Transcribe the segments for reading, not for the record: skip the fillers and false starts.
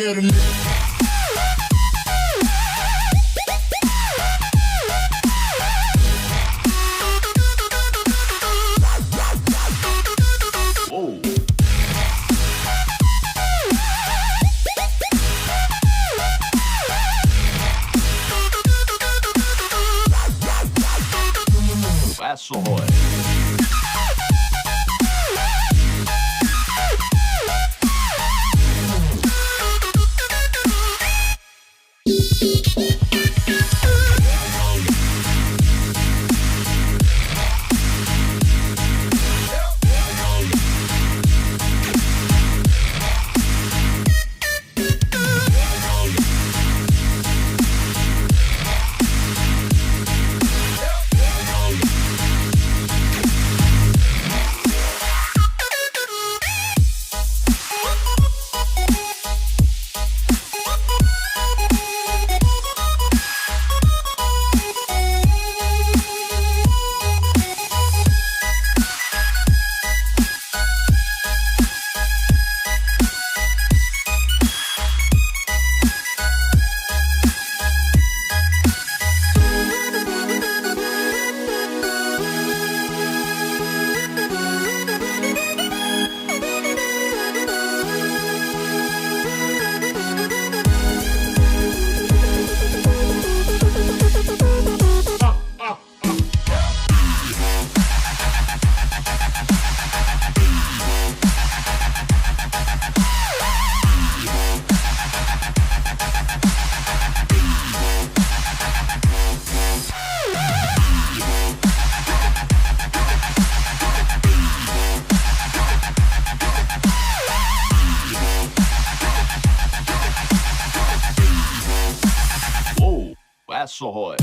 get him. Ahoy. Ahoy.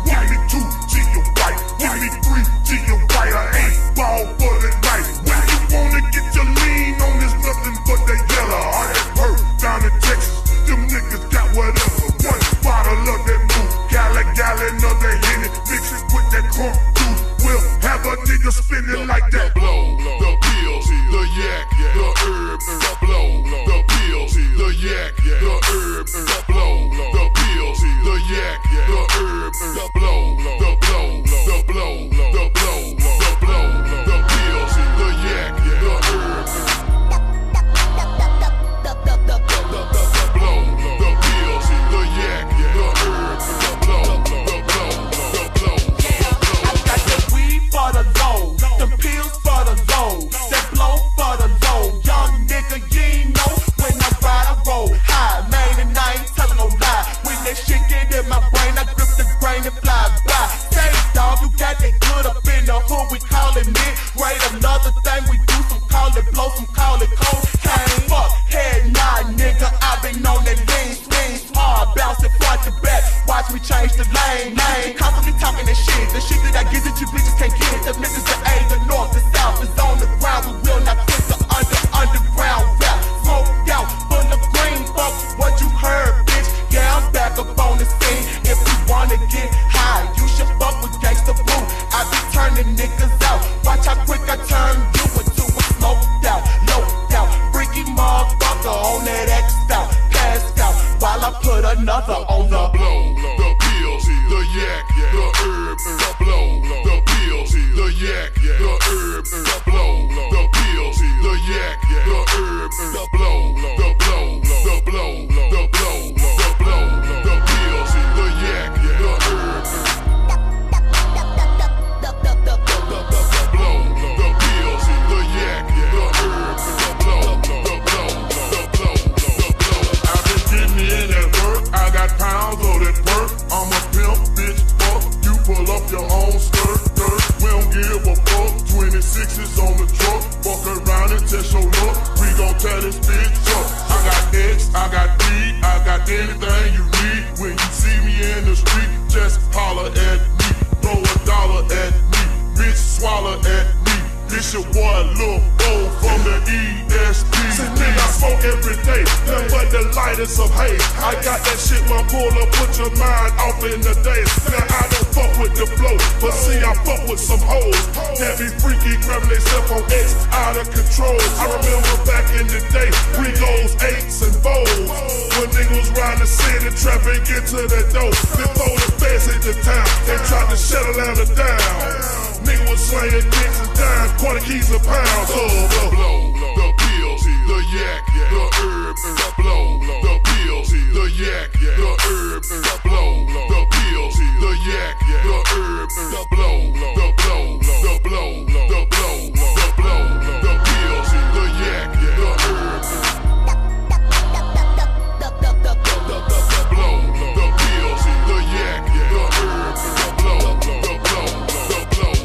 Give me 2 to your right, give me 3 to your right. I ain't like that. Blow, the pills, the yak, the herbs, the blow, the pills, the yak, the herbs, the blow, the pills, the yak, the herbs, the blow, the blow, the blow, the blow, the blow, the pills, the yak, the herbs, the blow, the pills, the yak, the herbs, the blow, the blow, the blow. I got the weed for the low, the pills for the low, that blow for the low. Young nigga, you ain't know when I ride, I roll high, man, and I ain't telling no lie. When that shit get in my brain, I grip the grain and fly by. Say, dog, you got that good up in the hood, we call it mid. Right, another thing we do, some call it blow, some call it cocaine. Fuck, head nod, nigga, I been on that lean, spin, hard, bounce it front to back. Watch me change the lane. Constantly talking that shit, the shit that I get that you bitches can't get. The niggas the A, the north, the south is on the ground. We will not quit the underground rap. Smoked out, full of green, fuck what you heard, bitch. Yeah, I'm back up on the scene. If you wanna get high, you should fuck with Gangsta Boo. I be turning niggas out. Watch how quick I turn you into a smoked out, loped out, freaky motherfucker on that X out, passed out, while I put another on the blow, the pills, the yak, the herbs, the blow, the pills, the yak, the herbs, the blow, the pills, the yak, the herbs, the blow, the blow, the blow, the blow, the blow, the pills, the yak, the herbs, the blow, the pills, the yak, the herbs, the blow, the blow, the blow, the blow. I've been getting in at work, I got pounds of that work. I'm a pimp, bitch, fuck. You pull up your own skirt. We don't give a fuck. 26s on the truck. Fuck around and test your luck. We gon' tear this bitch up. I got X, I got D, I got anything you need. When you see me in the street, just holler at me. Throw $1 at me. Bitch, swallow at me. This your boy Lil Bo from the ESP. See, nigga, I smoke every day, nothing but the lightest of hate. I got that shit when I pull up, put your mind off in the day. Now I don't fuck with the flow, but see I fuck with some hoes that be freaky, grabbing themselves on X, out of control. I remember back in the day, we goes 8s and 4s. When niggas round the city, trapping, get to the door. Before the feds hit the town, they tried to shut Atlanta down. Nigga was slaying dicks and dimes, quarter keys a pound. So the blow, the pills, the yak, the herbs, the blow, the pills, the yak, the herbs, the blow, the pills, the yak, the herbs, the blow, the blow, the blow, the blow, the blow, the pills, the yak, the herbs, the blow, the pills, the yak, the herbs, the blow, the blow, the blow.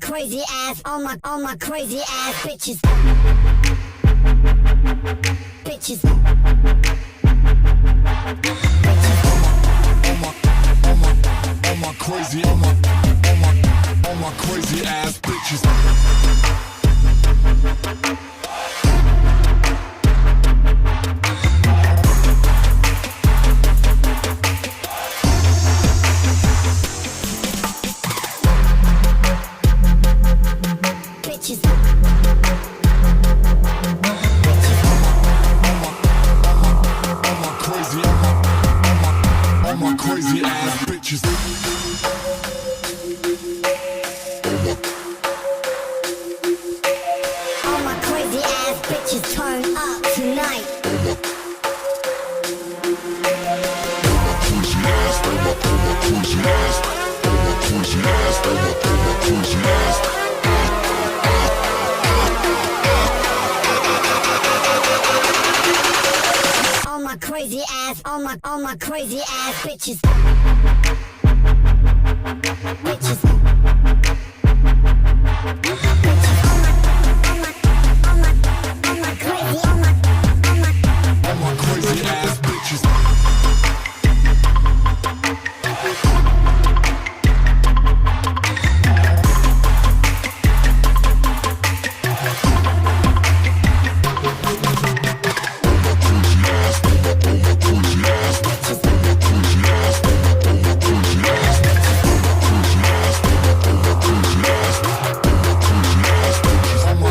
Crazy ass, all my crazy ass bitches. Bitches. All my crazy ass bitches. Crazy ass bitches. All my crazy crazy ass, all my crazy ass bitches. Bitches.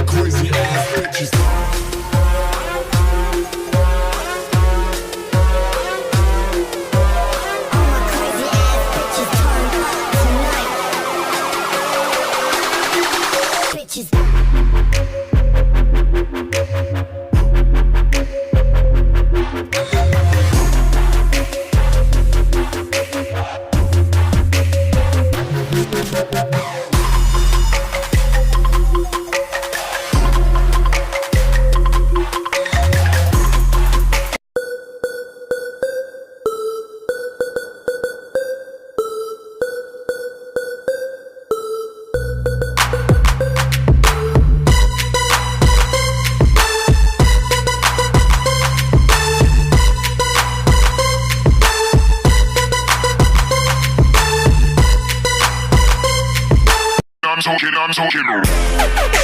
Crazy ass bitches. I'm talking.